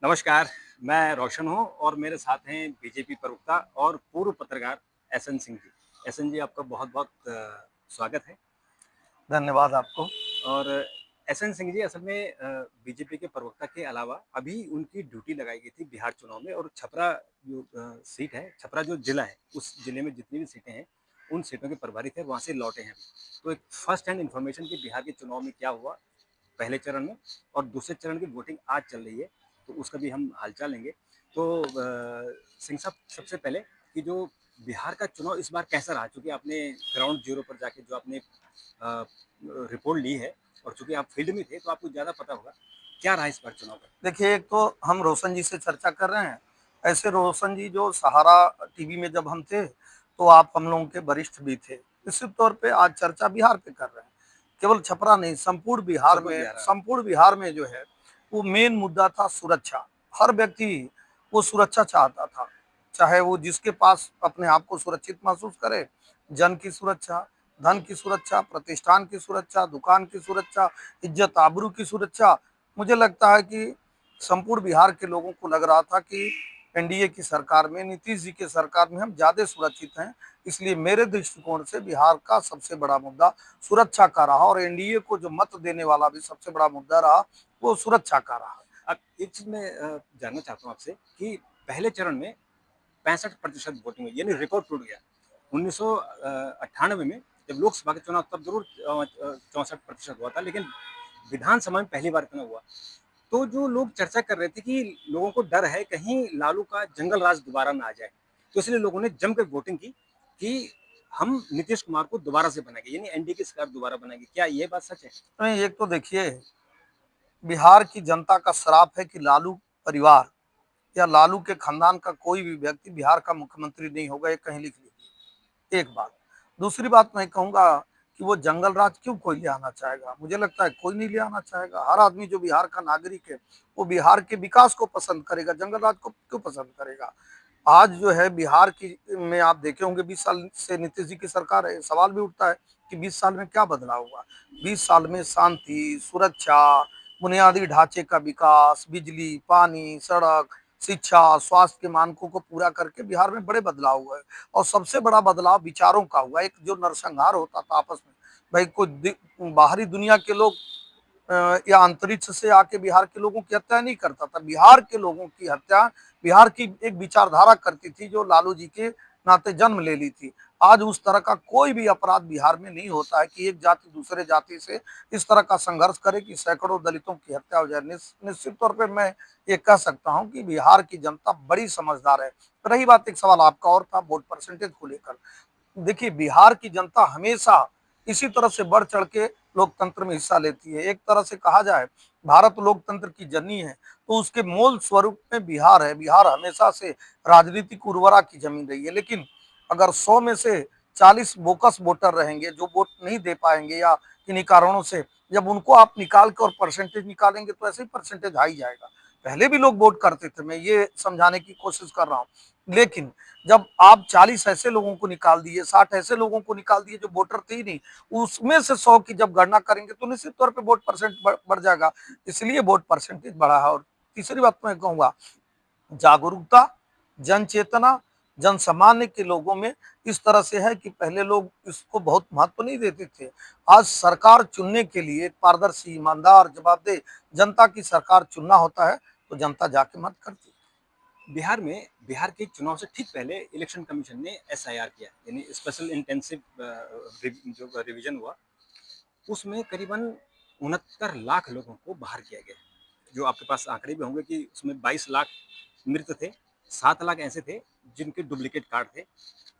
नमस्कार, मैं रोशन हूँ और मेरे साथ हैं बीजेपी प्रवक्ता और पूर्व पत्रकार एसएन सिंह जी। एसएन जी आपका बहुत-बहुत स्वागत है। धन्यवाद आपको। और एसएन सिंह जी असल में बीजेपी के प्रवक्ता के अलावा अभी उनकी ड्यूटी लगाई गई थी बिहार चुनाव में और छपरा जो सीट है, छपरा जो जिला है, उस जिले में जितनी भी सीटें हैं, उन सीटों के प्रभारी थे, वहाँ से लौटे हैं अभी। तो एक फर्स्ट हैंड इन्फॉर्मेशन कि बिहार के चुनाव में क्या हुआ पहले चरण में और दूसरे चरण की वोटिंग आज चल रही है, तो उसका भी हम हालचाल लेंगे। तो सिंह साहब सबसे पहले कि जो बिहार का चुनाव इस बार कैसा रहा? चूँकि आपने ग्राउंड ज़ीरो पर जाके जो आपने रिपोर्ट ली है और चूँकि आप फील्ड में थे, तो आपको ज़्यादा पता होगा। क्या रहा इस बार चुनाव का? देखिए, एक तो हम रोशन जी से चर्चा कर रहे हैं। ऐसे रोशन जी जो सहारा टीवी में जब हम थे, तो आप हम लोगों के वरिष्ठ भी थे। निश्चित तौर पे आज चर्चा बिहार पे कर रहे हैं। केवल छपरा नहीं, संपूर्ण बिहार हाँ। संपूर्ण बिहार में जो है, वो मेन मुद्दा था सुरक्षा। हर व्यक्ति वो सुरक्षा चाहता था। चाहे वो जिसके पास अपने आप को सुरक्षित महसूस करे, जन की सुरक्षा, धन की सुरक्षा, प्रतिष्ठान की सुरक्षा, दुकान की सुरक्षा, इज्जत आबरू की सुरक्षा। मुझे लगता है कि संपूर्ण बिहार के लोगों को लग रहा था कि एनडीए की सरकार में, नीतीश जी की सरकार में हम ज्यादा सुरक्षित हैं। इसलिए मेरे दृष्टिकोण से बिहार का सबसे बड़ा मुद्दा सुरक्षा का रहा और एनडीए को जो मत देने वाला भी सबसे बड़ा मुद्दा रहा, वो सुरक्षा का रहा। अब एक चीज़ मैं जानना चाहता हूँ आपसे कि पहले चरण में 65% वोटिंग हुई, यानी रिकॉर्ड टूट गया। 1998 में जब लोकसभा के चुनाव तब जरूर 64% हुआ था, लेकिन विधानसभा में पहली बार इतना हुआ। तो जो लोग चर्चा कर रहे थे कि लोगों को डर है कहीं लालू का जंगल राज दोबारा ना आ जाए, तो इसलिए लोगों ने जमकर वोटिंग की कि हम नीतीश कुमार को दोबारा से बनाएंगे, यानी एनडीए की सरकार दोबारा बनाएंगे। क्या ये बात सच है? नहीं, एक तो देखिए, बिहार की जनता का श्राप है कि लालू परिवार या लालू के खानदान का कोई भी व्यक्ति बिहार का मुख्यमंत्री नहीं होगा, ये कहीं लिख लीजिए। एक बात। दूसरी बात मैं कहूंगा कि वो जंगल राज क्यों कोई ले आना चाहेगा? मुझे लगता है कोई नहीं ले आना चाहेगा। हर आदमी जो बिहार का नागरिक है, वो बिहार के विकास को पसंद करेगा, जंगल राज को क्यों पसंद करेगा? आज जो है बिहार की में आप देखे होंगे 20 साल से नीतीश जी की सरकार है। सवाल भी उठता है कि 20 साल में क्या बदलाव हुआ? 20 साल में शांति, सुरक्षा, बुनियादी ढांचे का विकास, बिजली, पानी, सड़क, शिक्षा, स्वास्थ्य के मानकों को पूरा करके बिहार में बड़े बदलाव हुए। और सबसे बड़ा बदलाव विचारों का हुआ। एक जो नरसंहार होता था आपस में, भाई कोई बाहरी दुनिया के लोग या अंतरिक्ष से आके बिहार के लोगों की हत्या नहीं करता था। बिहार के लोगों की हत्या बिहार की एक विचारधारा करती थी जो लालू जी के नाते जन्म ले ली थी। आज उस तरह का कोई भी अपराध बिहार में नहीं होता है कि एक जाति दूसरे जाति से इस तरह का संघर्ष करे कि सैकड़ों दलितों की हत्या हो जाए। निश्चित तौर पर मैं ये कह सकता हूं कि बिहार की जनता बड़ी समझदार है। रही बात, एक सवाल आपका और था वोट परसेंटेज को लेकर। देखिए, बिहार की जनता हमेशा इसी तरह से बढ़ चढ़ के लोकतंत्र में हिस्सा लेती है। एक तरह से कहा जाए, भारत लोकतंत्र की जननी है, तो उसके मूल स्वरूप में बिहार है। बिहार हमेशा से राजनीतिक उर्वरा की जमीन रही है। लेकिन अगर 100 में से 40 बोकस वोटर रहेंगे जो वोट नहीं दे पाएंगे या किन्हीं कारणों से, जब उनको आप निकाल के और परसेंटेज निकालेंगे तो ऐसे ही परसेंटेज आ ही जाएगा। पहले भी लोग वोट करते थे, मैं ये समझाने की कोशिश कर रहा हूँ। लेकिन जब आप 40 ऐसे लोगों को निकाल दिए, 60 ऐसे लोगों को निकाल दिए जो वोटर थे ही नहीं, उसमें से 100 की जब गणना करेंगे तो निश्चित तौर पे वोट परसेंट बढ़ जाएगा। इसलिए वोट परसेंटेज बढ़ा है। और तीसरी बात मैं कहूंगा, जागरूकता, जन चेतना, जन सामान्य के लोगों में इस तरह से है कि पहले लोग इसको बहुत महत्व नहीं देते थे। आज सरकार चुनने के लिए एक पारदर्शी, ईमानदार, जवाबदेह जनता की सरकार चुनना होता है, तो जनता जाके मत करती। बिहार में बिहार के चुनाव से ठीक पहले इलेक्शन कमीशन ने एसआईआर किया, यानी स्पेशल इंटेंसिव जो रिवीजन हुआ, उसमें करीबन 69 लाख लोगों को बाहर किया गया। जो आपके पास आंकड़े भी होंगे कि उसमें 22 लाख मृत थे, 7 लाख ऐसे थे जिनके डुप्लीकेट कार्ड थे,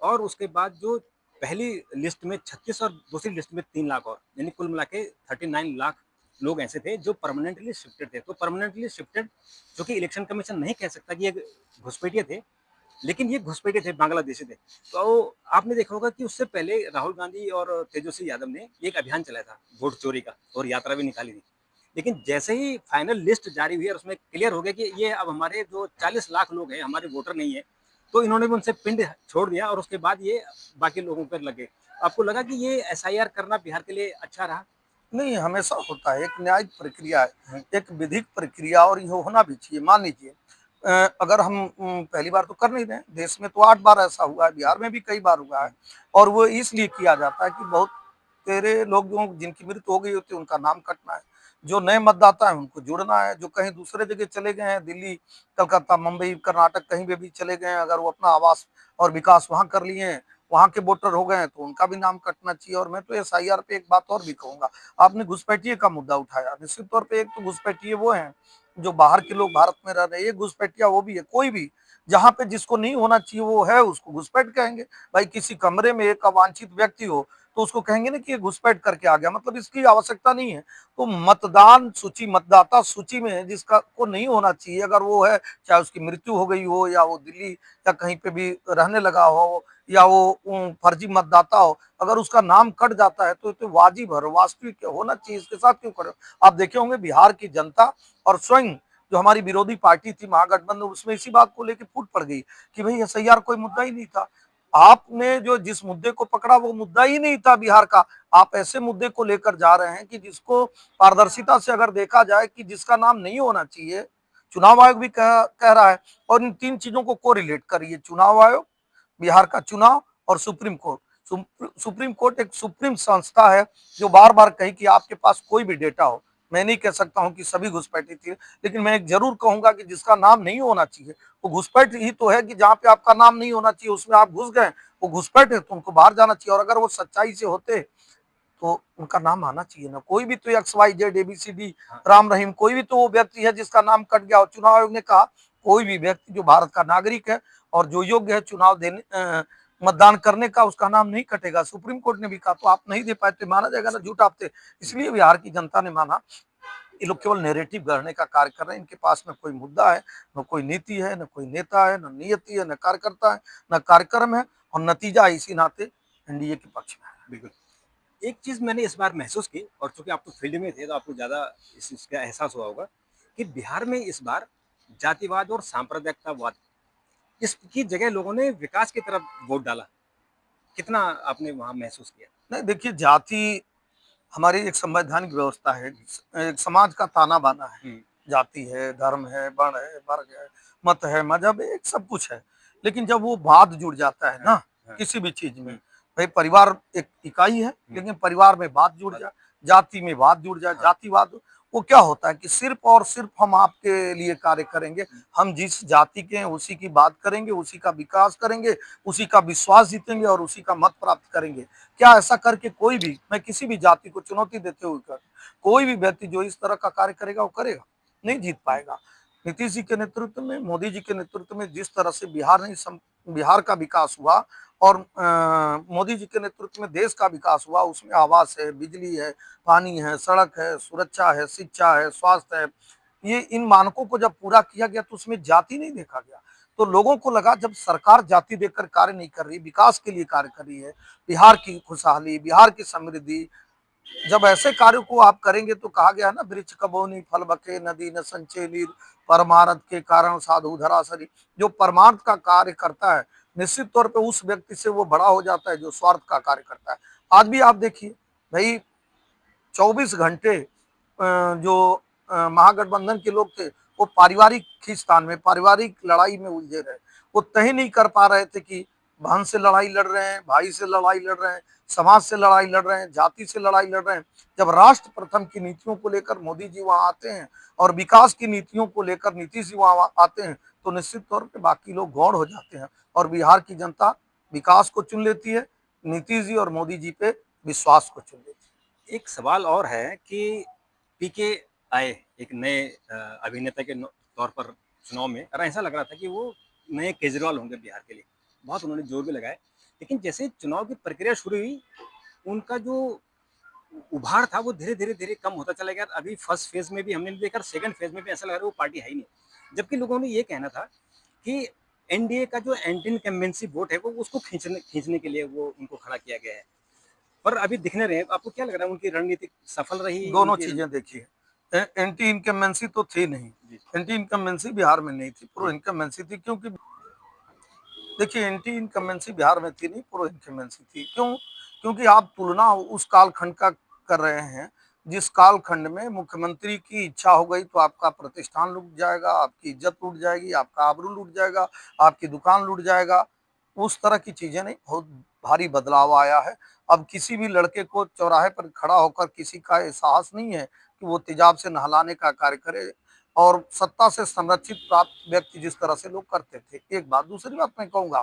और उसके बाद जो पहली लिस्ट में 36 और दूसरी लिस्ट में 3 लाख, और यानी कुल मिला के 39 लाख लोग ऐसे थे जो परमानेंटली शिफ्टेड थे। तो परमानेंटली शिफ्टेड, जो कि इलेक्शन कमीशन नहीं कह सकता कि ये घुसपैठिए थे, लेकिन ये घुसपैठे थे, बांग्लादेशी थे। तो आपने देखा होगा कि उससे पहले राहुल गांधी और तेजस्वी यादव ने एक अभियान चलाया था वोट चोरी का, और यात्रा भी निकाली थी। लेकिन जैसे ही फाइनल लिस्ट जारी हुई और उसमें क्लियर हो गया कि ये अब हमारे जो 40 लाख लोग हैं हमारे वोटर नहीं है, तो इन्होंने भी उनसे पिंड छोड़ दिया और उसके बाद ये बाकी लोगों पर लगे। आपको लगा कि ये एसआईआर करना बिहार के लिए अच्छा रहा? नहीं, हमेशा होता है, एक न्यायिक प्रक्रिया है, हम्म, एक विधिक प्रक्रिया, और ये होना भी चाहिए। मान लीजिए अगर हम पहली बार तो कर नहीं रहे हैं, देश में तो 8 बार ऐसा हुआ है, बिहार में भी कई बार हुआ है, और वो इसलिए किया जाता है कि बहुत तेरे लोग जो जिनकी मृत्यु हो गई होती है उनका नाम कटना है, जो नए मतदाता है उनको जुड़ना है, जो कहीं दूसरे जगह चले गए हैं, दिल्ली, कलकत्ता, मुंबई, कर्नाटक कहीं पे भी चले गए हैं, अगर वो अपना आवास और विकास वहां कर लिए हैं, वहां के वोटर हो गए हैं, तो उनका भी नाम कटना चाहिए। और मैं तो एसआईआर पे एक बात और भी कहूंगा, आपने घुसपैठिए का मुद्दा उठाया, निश्चित तौर पे एक तो घुसपैठिए वो हैं जो बाहर के लोग भारत में रह रहे हैं, एक घुसपैठिया वो भी है, कोई भी जहां पे जिसको नहीं होना चाहिए वो है, उसको घुसपैठ कहेंगे। भाई किसी कमरे में एक अवांछित व्यक्ति हो तो उसको कहेंगे ना कि ये घुसपैठ करके आ गया, मतलब इसकी आवश्यकता नहीं है। तो मतदान सूची, मतदाता सूची में जिसका को नहीं होना चाहिए, अगर वो है, चाहे उसकी मृत्यु हो गई हो, या वो दिल्ली या कहीं पे भी रहने लगा हो, या वो फर्जी मतदाता हो, अगर उसका नाम कट जाता है तो वाजिब है, वास्तविक होना चाहिए, इसके साथ क्यों करें। आप देखे होंगे बिहार की जनता और स्वयं जो हमारी विरोधी पार्टी थी महागठबंधन, उसमें इसी बात को लेकर फूट पड़ गई कि भाई एसआईआर कोई मुद्दा ही नहीं था। आपने जो जिस मुद्दे को पकड़ा वो मुद्दा ही नहीं था बिहार का, आप ऐसे मुद्दे को लेकर जा रहे हैं कि जिसको पारदर्शिता से अगर देखा जाए कि जिसका नाम नहीं होना चाहिए, चुनाव आयोग भी कह रहा है। और इन 3 चीजों को कोरिलेट करिए, चुनाव आयोग, बिहार का चुनाव और सुप्रीम कोर्ट। सुप्रीम कोर्ट एक सुप्रीम संस्था है जो बार बार कही कि आपके पास कोई भी डेटा हो, मैं नहीं कह सकता हूं कि सभी घुसपैठी थी, लेकिन मैं एक जरूर कहूंगा कि जिसका नाम नहीं होना चाहिए वो घुसपैठ ही तो है, कि जहां पे आपका नाम नहीं होना चाहिए उसमें आप घुस गए, वो घुसपैठ है, तो उनको बाहर जाना चाहिए। और अगर वो सच्चाई से होते तो उनका नाम आना चाहिए ना, कोई भी तो एक्स वाई जेड एबीसीडी हाँ, राम रहीम, कोई भी तो वो व्यक्ति है जिसका नाम कट गया। और चुनाव आयोग ने कहा कोई भी व्यक्ति जो भारत का नागरिक है और जो योग्य है चुनाव देने मतदान करने का, उसका नाम नहीं कटेगा। सुप्रीम कोर्ट ने भी कहा, तो आप नहीं दे पाए तो माना जाएगा ना झूठ आपसे। इसलिए बिहार की जनता ने माना ये लोग केवल नैरेटिव गढ़ने का कार्य कर रहे हैं, इनके पास में कोई मुद्दा है, न कोई नीति है, न कोई नेता है, न नियति है, न कार्यकर्ता है, न कार्यक्रम है, और नतीजा इसी नाते एनडीए के पक्ष में है। बिल्कुल। एक चीज़ मैंने इस बार महसूस की, और चूंकि आप तो फील्ड में थे तो आपको ज़्यादा इसका एहसास हुआ होगा कि बिहार में इस बार जातिवाद और सांप्रदायिकतावाद, इसकी जगह लोगों ने विकास की तरफ वोट डाला। कितना आपने वहां महसूस किया? नहीं देखिए, जाति हमारी एक संवैधानिक व्यवस्था है, एक समाज का ताना बाना है। हम्म, जाति है, धर्म है, वर्ण है, वर्ग है, मत है, मजहब है, एक सब कुछ है। लेकिन जब वो बाद जुड़ जाता है हाँ, ना हाँ, किसी भी चीज में, हम्म, भाई परिवार एक इकाई है, हम्म, लेकिन परिवार में बात जुड़ बात- जाए, जाति में बात जुड़ जाए, हाँ, जातिवाद, वो क्या होता है कि सिर्फ और सिर्फ हम आपके लिए कार्य करेंगे, हम जिस जाति के हैं उसी की बात करेंगे, उसी का विकास करेंगे, उसी का विश्वास जीतेंगे और उसी का मत प्राप्त करेंगे। क्या ऐसा करके कोई भी, मैं किसी भी जाति को चुनौती देते हुए कर, कोई भी व्यक्ति जो इस तरह का कार्य करेगा वो करेगा, नहीं जीत हम्म, पाएगा। नीतीश जी के नेतृत्व में, मोदी जी के नेतृत्व में जिस तरह से बिहार का विकास हुआ, और मोदी जी के नेतृत्व में देश का विकास हुआ, उसमें आवास है, बिजली है, पानी है, सड़क है, सुरक्षा है, शिक्षा है, स्वास्थ्य है, ये इन मानकों को जब पूरा किया गया तो उसमें जाति नहीं देखा गया। तो लोगों को लगा जब सरकार जाति देखकर कार्य नहीं कर रही, विकास के लिए कार्य कर रही है, बिहार की खुशहाली, बिहार की समृद्धि, जब ऐसे कार्यों को आप करेंगे, तो कहा गया है ना, वृक्ष कबोनी फल बके, नदी न संचय नीर, परमार्थ के कारण साधु धरासरी। जो परमार्थ का कार्य करता है, निश्चित तौर पे उस व्यक्ति से वो बड़ा हो जाता है जो स्वार्थ का कार्य करता है। आज भी आप देखिए भाई, 24 घंटे जो महागठबंधन के लोग थे वो पारिवारिक खींचतान में, पारिवारिक लड़ाई में उलझे रहे। वो तय नहीं कर पा रहे थे कि बहन से लड़ाई लड़ रहे हैं, भाई से लड़ाई लड़ रहे हैं, समाज से लड़ाई लड़ रहे हैं, जाति से लड़ाई लड़ रहे हैं। जब राष्ट्र प्रथम की नीतियों को लेकर मोदी जी वहां आते हैं और विकास की नीतियों को लेकर नीतीश जी वहां आते हैं, तो निश्चित तौर पे बाकी लोग गौड़ हो जाते हैं, और बिहार की जनता विकास को चुन लेती है, नीतीश जी और मोदी जी पे विश्वास को चुन लेती है। एक सवाल और है कि पीके आए एक नए अभिनेता के तौर पर चुनाव में, और ऐसा लग रहा था कि वो नए केजरीवाल होंगे बिहार के लिए। बहुत उन्होंने जोर भी लगाया, लेकिन जैसे चुनाव की प्रक्रिया शुरू हुई, उनका जो उभार था वो धीरे धीरे धीरे कम होता चला गया। अभी फर्स्ट फेज में भी हमने देखा, सेकंड फेज में भी ऐसा लग रहा है वो पार्टी है ही नहीं। जबकि लोगों ने ये कहना था कि एनडीए का जो एंटी इनकम्बेंसी वोट है वो उसको खींचने खींचने के लिए वो उनको खड़ा किया गया है। पर अभी दिखने रहे, आपको क्या लग रहा है उनकी रणनीति सफल रही दोनों उनकी? चीजें देखिए, एंटी इनकम्बेंसी तो थी नहीं, जी, एंटी इनकम्बेंसी बिहार में नहीं थी, प्रो जी, इनकम्बेंसी थी। क्योंकि देखिए, एंटी इनकम्बेंसी बिहार में थी नहीं, प्रो इनकम्बेंसी थी। क्यों? क्योंकि आप तुलना उस कालखंड का कर रहे हैं जिस कालखंड में मुख्यमंत्री की इच्छा हो गई तो आपका प्रतिष्ठान लूट जाएगा, आपकी इज्जत लूट जाएगी, आपका आबरू लूट जाएगा, आपकी दुकान लूट जाएगा, उस तरह की चीजें नहीं, बहुत भारी बदलाव आया है। अब किसी भी लड़के को चौराहे पर खड़ा होकर किसी का एहसास नहीं है कि वो तेजाब से नहलाने का कार्य करे, और सत्ता से संरक्षित प्राप्त व्यक्ति जिस तरह से लोग करते थे। एक बात, दूसरी बात मैं कहूंगा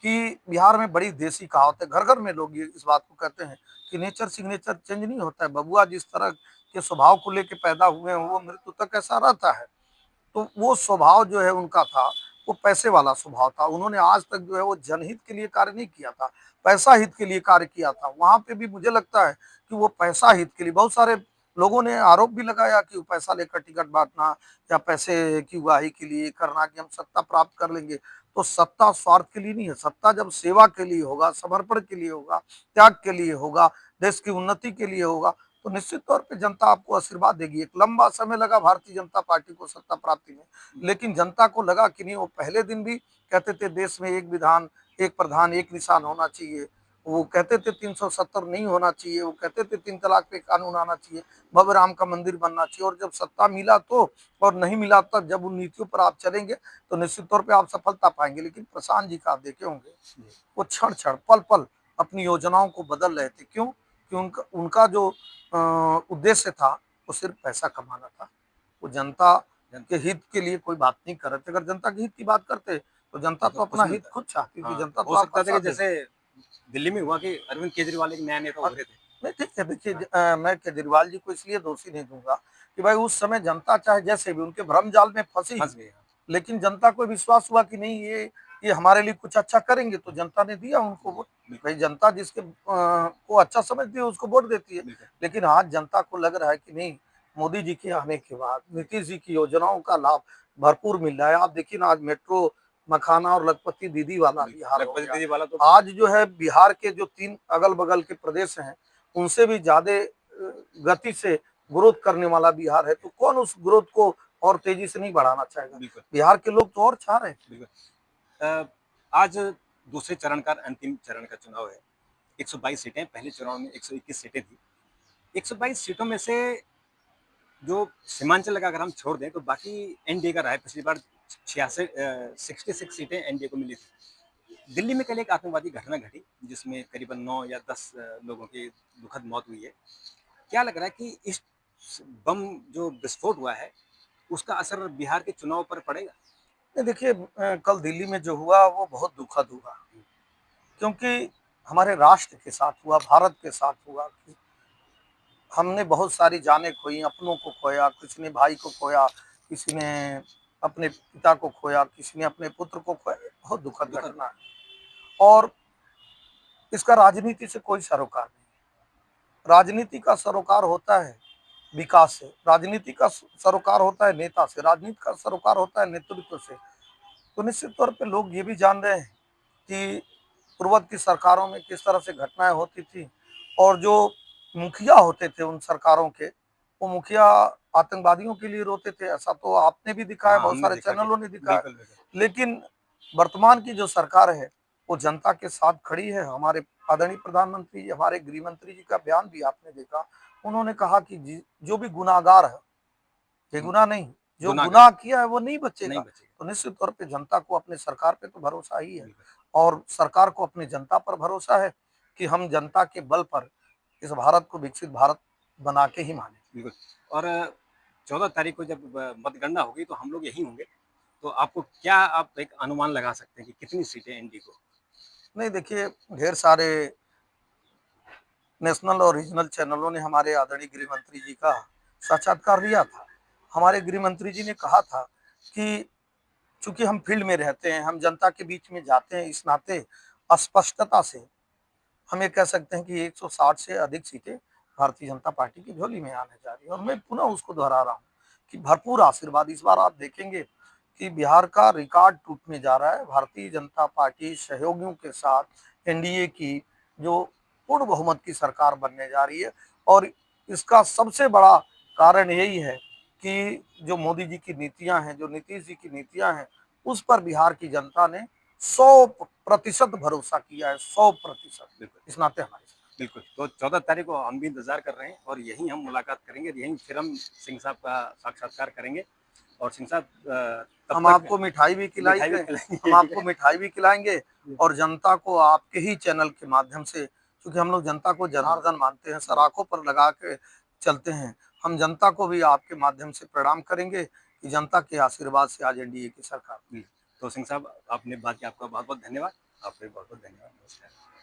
कि बिहार में बड़ी देसी कहावत है, घर घर में लोग ये इस बात को कहते हैं कि नेचर सिग्नेचर चेंज नहीं होता है। बबुआ जिस तरह के स्वभाव को लेकर पैदा हुए हैं वो मृत्यु तक ऐसा रहता है। तो वो स्वभाव जो है उनका था, वो पैसे वाला स्वभाव था। उन्होंने आज तक जो है वो जनहित के लिए कार्य नहीं किया था, पैसा हित के लिए कार्य किया था। वहां पे भी मुझे लगता है कि वो पैसा हित के लिए, बहुत सारे लोगों ने आरोप भी लगाया कि वो पैसा लेकर टिकट बांटना या पैसे की उगाही के लिए करना कि हम सत्ता प्राप्त कर लेंगे। तो सत्ता स्वार्थ के लिए नहीं है, सत्ता जब सेवा के लिए होगा, समर्पण के लिए होगा, त्याग के लिए होगा, देश की उन्नति के लिए होगा, तो निश्चित तौर पे जनता आपको आशीर्वाद देगी। एक लंबा समय लगा भारतीय जनता पार्टी को सत्ता प्राप्ति में, लेकिन जनता को लगा कि नहीं, वो पहले दिन भी कहते थे देश में एक विधान, एक प्रधान, एक निशान होना चाहिए, वो कहते थे 370 नहीं होना चाहिए, वो कहते थे 3 तलाक पे कानून आना चाहिए, भव्य राम का मंदिर बनना चाहिए। और जब सत्ता मिला तो, और नहीं मिला तब, जब उन नीतियों पर आप चलेंगे तो निश्चित तौर पे आप सफलता पाएंगे। लेकिन प्रशांत जी का आप देखे होंगे, वो क्षण क्षण, पल पल अपनी योजनाओं को बदल रहे थे। क्यों? कि उनका उनका जो उद्देश्य था वो सिर्फ पैसा कमाना था। वो जनता के हित के लिए कोई बात नहीं कर रहे थे। अगर जनता के हित की बात करते तो जनता तो तो कुछ अपना हित मिलता। खुद चाहती थी, हाँ, जनता तो हो आपका सकता था कि साथ देती। जैसे दिल्ली में हुआ कि अरविंद केजरीवाल एक नया नेता और उभरे थे। नहीं, ठीक है, देखिए हाँ, मैं केजरीवाल जी को इसलिए दोषी नहीं दूंगा कि भाई उस समय जनता चाहे जैसे भी उनके भ्रम जाल में फंसी, फँस गए। हाँ, लेकिन जनता को विश्वास हुआ कि नहीं, ये हमारे लिए कुछ अच्छा करेंगे, तो जनता ने दिया उनको जी, वोट। बिल्कुल, भाई जनता जिसके को अच्छा समझती है उसको वोट देती है। बिल्कुल। लेकिन आज जनता को लग रहा है कि नहीं, मोदी जी के आने के बाद नीतीश जी की योजनाओं का लाभ भरपूर मिल रहा है। आप देखिए ना, आज मेट्रो, मखाना और लखपति दीदी वाला बिहार हो लखपति गया। दीदी वाला तो आज जो है बिहार के जो 3 अगल बगल के प्रदेश हैं उनसे भी ज्यादा गति से ग्रोथ करने वाला बिहार है। तो कौन उस ग्रोथ को और तेजी से नहीं बढ़ाना चाहेगा? बिल्कुल, बिहार के लोग तो और चाह रहे हैं। बिल्कुल। आज दूसरे चरण का अंतिम चरण का चुनाव है। 122 सीटें, पहले चुनाव में 121 सीटें थी। 122 सीटों में से जो सीमांचल का अगर हम छोड़ दें तो बाकी एनडीए का रहा है। पिछली बार 66 सीटें एनडीए को मिली थी। दिल्ली में कल एक आतंकवादी घटना घटी जिसमें करीबन 9 या 10 लोगों की दुखद मौत हुई है। क्या लग रहा है कि इस बम जो विस्फोट हुआ है उसका असर बिहार के चुनाव पर पड़ेगा? नहीं, देखिए कल दिल्ली में जो हुआ वो बहुत दुखद हुआ, क्योंकि हमारे राष्ट्र के साथ हुआ, भारत के साथ हुआ। हमने बहुत सारी जानें खोई, अपनों को खोया, किसी ने भाई को खोया, किसी ने अपने पिता को खोया, किसी ने अपने पुत्र को खोया। ये बहुत दुखद दुखद। घटना है, और इसका राजनीति से कोई सरोकार नहीं। राजनीति का सरोकार होता है विकास से, राजनीति का सरोकार होता है नेता से, राजनीति का सरोकार होता है नेतृत्व से। तो निश्चित तौर पे लोग ये भी जान रहे हैं कि पूर्वत की सरकारों में किस तरह से घटनाएं होती थी, और जो मुखिया होते थे उन सरकारों के, वो मुखिया आतंकवादियों के लिए रोते थे। ऐसा तो आपने भी दिखा है, हाँ, बहुत हमने सारे देखा कि चैनलों ने दिखा है। बिल्कुल, बिल्कुल। लेकिन वर्तमान की जो सरकार है वो जनता के साथ खड़ी है। हमारे आदरणीय प्रधानमंत्री जी, हमारे गृह मंत्री जी का बयान भी आपने देखा। उन्होंने कहा कि जो भी गुनाहगार है, बेगुनाह नहीं, जो गुनाहगार गुनाह किया है वो नहीं बचेगा। नहीं बचेगा। तो निश्चित तौर पे जनता को अपने सरकार पे तो भरोसा ही है, बिल्कुल, और सरकार को अपनी जनता पर भरोसा है कि हम जनता के बल पर इस भारत को विकसित भारत बना के ही माने। बिल्कुल। और 14 तारीख को जब मतगणना होगी तो हम लोग यहीं होंगे। तो आपको क्या आप एक अनुमान लगा सकते हैं कि कितनी सीटें एनडीए को? नहीं, देखिए ढेर सारे नेशनल और रीजनल चैनलों ने हमारे आदरणीय गृह मंत्री जी का साक्षात्कार लिया था। हमारे गृह मंत्री जी ने कहा था कि चूंकि हम फील्ड में रहते हैं, हम जनता के बीच में जाते हैं, इस नाते स्पष्टता से हम ये कह सकते हैं कि 160 से अधिक सीटें भारतीय जनता पार्टी की झोली में आने जा रही है। और मैं पुनः उसको दोहरा रहा हूँ कि भरपूर आशीर्वाद इस बार आप देखेंगे कि बिहार का रिकॉर्ड टूटने जा रहा है। भारतीय जनता पार्टी सहयोगियों के साथ एनडीए की जो पूर्ण बहुमत की सरकार बनने जा रही है, और इसका सबसे बड़ा कारण यही है कि जो मोदी जी की नीतियां हैं, जो नीतीश जी की नीतियां हैं, उस पर बिहार की जनता ने 100% भरोसा किया है, 100%। बिल्कुल। इस नाते हमारे साथ बिल्कुल, तो 14 तारीख को हम भी इंतज़ार कर रहे हैं और यहीं हम मुलाकात करेंगे, यहीं फिर हम सिंह साहब का साक्षात्कार करेंगे और सिंह साहब तब हम तक आपको मिठाई भी मिठाई भी खिलाएंगे, हम आपको खिलाएँगे। मिठाई भी खिलाएंगे और जनता को आपके ही चैनल के माध्यम से, क्योंकि हम लोग जनता को जनार्दन मानते हैं, सराखों पर लगा के चलते हैं, हम जनता को भी आपके माध्यम से प्रणाम करेंगे कि जनता के आशीर्वाद से आज एनडीए की सरकार। तो सिंह साहब आपने बात की, आपका बहुत-बहुत धन्यवाद। आपका भी बहुत-बहुत धन्यवाद। नमस्कार।